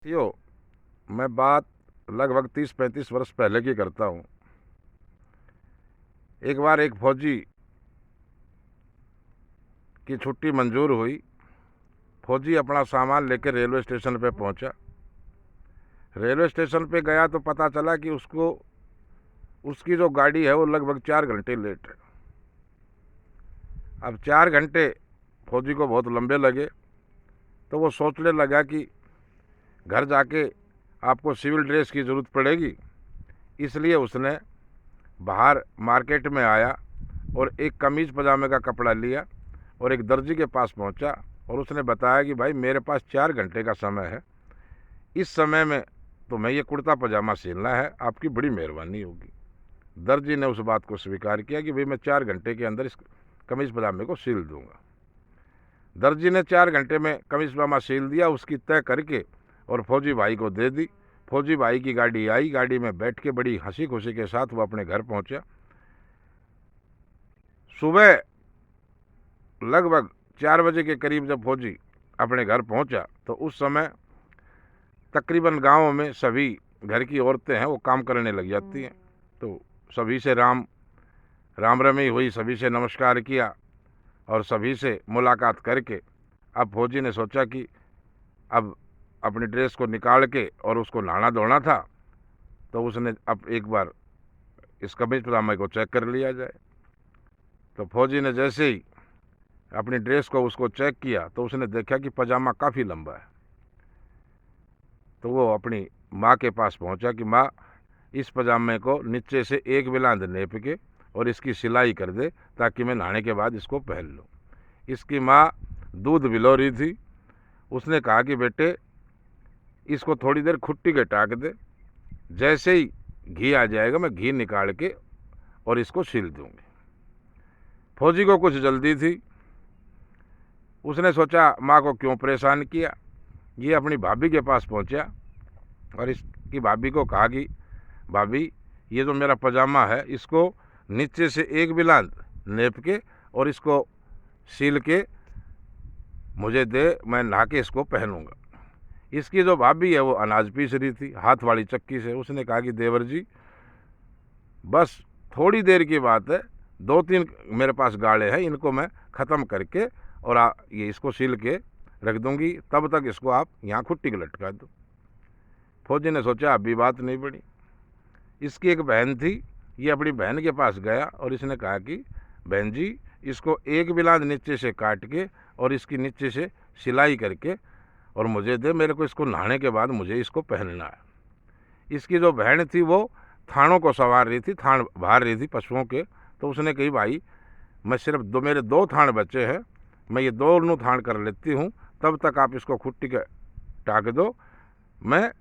साथियों, मैं बात लगभग 30-35 वर्ष पहले की करता हूँ। एक बार एक फौजी की छुट्टी मंजूर हुई। फौजी अपना सामान लेकर रेलवे स्टेशन पे पहुंचा। रेलवे स्टेशन पे गया तो पता चला कि उसकी जो गाड़ी है वो लगभग 4 घंटे लेट है। अब 4 घंटे फौजी को बहुत लंबे लगे, तो वो सोचने लगा कि घर जाके आपको सिविल ड्रेस की ज़रूरत पड़ेगी। इसलिए उसने बाहर मार्केट में आया और एक कमीज़ पजामे का कपड़ा लिया और एक दर्जी के पास पहुंचा और उसने बताया कि भाई मेरे पास 4 घंटे का समय है, इस समय में तो मैं ये कुर्ता पजामा सिलना है, आपकी बड़ी मेहरबानी होगी। दर्जी ने उस बात को स्वीकार किया कि भाई मैं 4 घंटे के अंदर इस कमीज़ पजामे को सिल दूंगा। दर्जी ने 4 घंटे में कमीज़ पजामा सिल दिया, उसकी तय करके और फौजी भाई को दे दी। फौजी भाई की गाड़ी आई, गाड़ी में बैठ के बड़ी हंसी खुशी के साथ वो अपने घर पहुंचा। सुबह लगभग 4 बजे के करीब जब फौजी अपने घर पहुंचा तो उस समय तकरीबन गांव में सभी घर की औरतें हैं वो काम करने लग जाती हैं। तो सभी से राम रमी हुई, सभी से नमस्कार किया और सभी से मुलाकात करके अब फौजी ने सोचा कि अब अपनी ड्रेस को निकाल के और उसको नहाना धोना था, तो उसने अब एक बार इस कमीज पजामे को चेक कर लिया जाए। तो फौजी ने जैसे ही अपनी ड्रेस को उसको चेक किया तो उसने देखा कि पजामा काफ़ी लंबा है। तो वो अपनी माँ के पास पहुँचा कि माँ, इस पजामे को नीचे से एक बिलांद नेप के और इसकी सिलाई कर दे ताकि मैं नहाने के बाद इसको पहन लूँ। इसकी माँ दूध बिलो रही थी। उसने कहा कि बेटे, इसको थोड़ी देर खुट्टी के टाक दे, जैसे ही घी आ जाएगा मैं घी निकाल के और इसको सिल दूँगी। फौजी को कुछ जल्दी थी, उसने सोचा माँ को क्यों परेशान किया। ये अपनी भाभी के पास पहुँचा और इसकी भाभी को कहा कि भाभी, ये जो मेरा पजामा है इसको नीचे से एक बिलांद नेप के और इसको सील के मुझे दे, मैं नहा के इसको पहनूंगा। इसकी जो भाभी है वो अनाज पीस रही थी हाथ वाली चक्की से। उसने कहा कि देवर जी, बस थोड़ी देर की बात है, 2-3 मेरे पास गाड़े हैं, इनको मैं ख़त्म करके और ये इसको सील के रख दूंगी, तब तक इसको आप यहाँ खुट्टी के लटका दो। फौजी ने सोचा अभी बात नहीं बढ़ी। इसकी एक बहन थी, ये अपनी बहन के पास गया और इसने कहा कि बहन जी, इसको एक बिलांद नीचे से काट के और इसकी नीचे से सिलाई करके और मुझे दे, मेरे को इसको नहाने के बाद मुझे इसको पहनना है। इसकी जो बहन थी वो थानों को संवार रही थी, थान बाहर रही थी पशुओं के। तो उसने कही भाई, मैं सिर्फ मेरे 2 थान बचे हैं, मैं ये दोनों थान कर लेती हूँ, तब तक आप इसको खुट्टी के टाक दो, मैं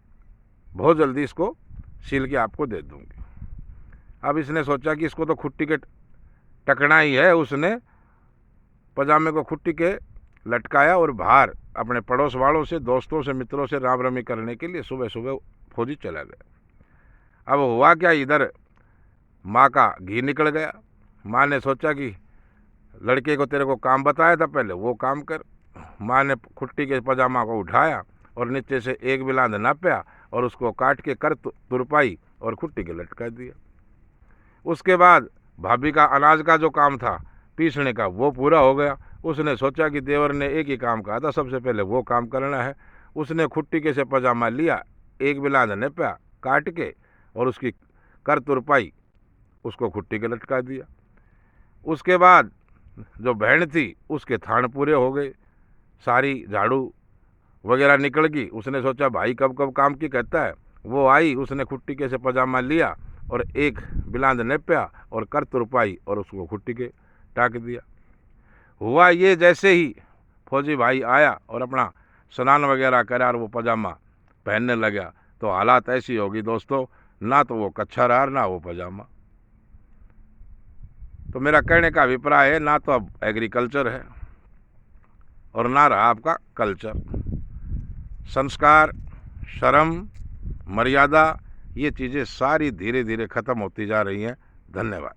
बहुत जल्दी इसको सील के आपको दे दूँगी। अब इसने सोचा कि इसको तो खुट्टी के टकना ही है। उसने पजामे को खुट्टी के लटकाया और बाहर अपने पड़ोस वालों से, दोस्तों से, मित्रों से राम रमी करने के लिए सुबह सुबह फौजी चला गया। अब हुआ क्या, इधर माँ का घी निकल गया। माँ ने सोचा कि लड़के को तेरे को काम बताया था पहले, वो काम कर। माँ ने खुट्टी के पजामा को उठाया और नीचे से एक बिलांद नापा और उसको काट के कर तुरपाई और खुट्टी के लटका दिया। उसके बाद भाभी का अनाज का जो काम था पीसने का वो पूरा हो गया। उसने सोचा कि देवर ने एक ही काम कहा था, सबसे पहले वो काम करना है। उसने खुट्टी के से पजामा लिया, एक बिलांद नपा काट के और उसकी कर तुरपाई, उसको खुट्टी के लटका दिया। उसके बाद जो बहन थी उसके थान पूरे हो गए, सारी झाड़ू वगैरह निकल गई। उसने सोचा भाई कब कब काम की कहता है। वो आई, उसने खुट्टी के से पजामा लिया और एक बिलांद नपा और कर तुरपाई और उसको खुट्टी के टाक दिया। हुआ ये, जैसे ही फौजी भाई आया और अपना स्नान वगैरह करा और वो पजामा पहनने लगा तो हालात ऐसी होगी दोस्तों, ना तो वो कच्छा रहा ना वो पजामा। तो मेरा कहने का अभिप्राय है, ना तो अब एग्रीकल्चर है और ना रहा आपका कल्चर। संस्कार, शर्म, मर्यादा, ये चीज़ें सारी धीरे धीरे ख़त्म होती जा रही हैं। धन्यवाद।